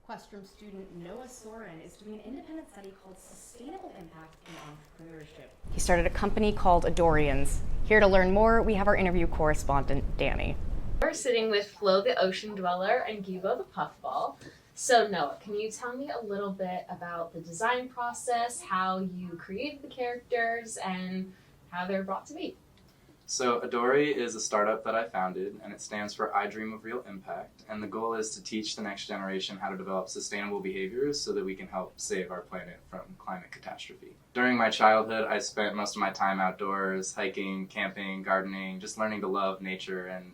Questrom student Noah Sorin is doing an independent study called Sustainable Impact in Entrepreneurship. He started a company called Idorians. Here to learn more, we have our interview correspondent, Dani. We're sitting with Flo the Ocean Dweller and Gibo the Puffball. So Noah, can you tell me a little bit about the design process, how you created the characters, and how they're brought to be? So Idori is a startup that I founded, and it stands for I Dream of Real Impact. And the goal is to teach the next generation how to develop sustainable behaviors so that we can help save our planet from climate catastrophe. During my childhood, I spent most of my time outdoors, hiking, camping, gardening, just learning to love nature and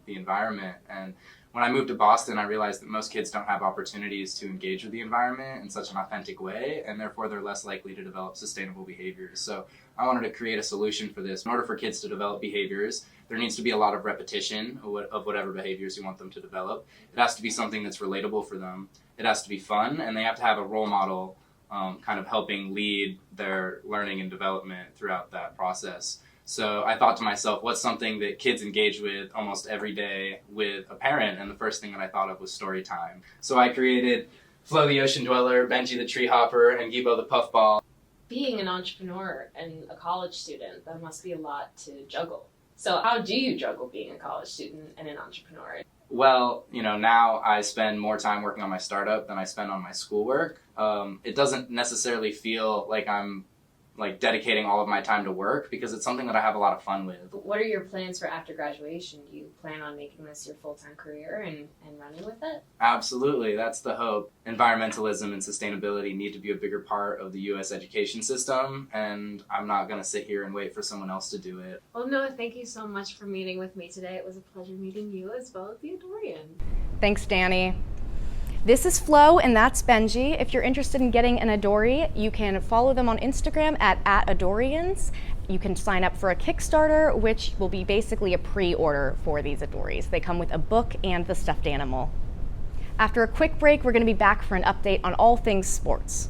the environment. And when I moved to Boston, I realized that most kids don't have opportunities to engage with the environment in such an authentic way, and therefore they're less likely to develop sustainable behaviors. So I wanted to create a solution for this. In order for kids to develop behaviors, there needs to be a lot of repetition of whatever behaviors you want them to develop. It has to be something that's relatable for them. It has to be fun, and they have to have a role model kind of helping lead their learning and development throughout that process. So I thought to myself, what's something that kids engage with almost every day with a parent? And the first thing that I thought of was story time. So I created Flo the Ocean Dweller, Benji the Tree Hopper, and Gibo the Puffball. Being an entrepreneur and a college student, that must be a lot to juggle. So how do you juggle being a college student and an entrepreneur? Well, now I spend more time working on my startup than I spend on my schoolwork. It doesn't necessarily feel like I'm dedicating all of my time to work because it's something that I have a lot of fun with. What are your plans for after graduation? Do you plan on making this your full-time career and running with it? Absolutely, that's the hope. Environmentalism and sustainability need to be a bigger part of the U.S. education system, and I'm not going to sit here and wait for someone else to do it. Well, Noah, thank you so much for meeting with me today. It was a pleasure meeting you as well as the Idorian. Thanks, Dani. This is Flo, and that's Benji. If you're interested in getting an Idori, you can follow them on Instagram at Idorians. You can sign up for a Kickstarter, which will be basically a pre-order for these Idoris. They come with a book and the stuffed animal. After a quick break, we're going to be back for an update on all things sports.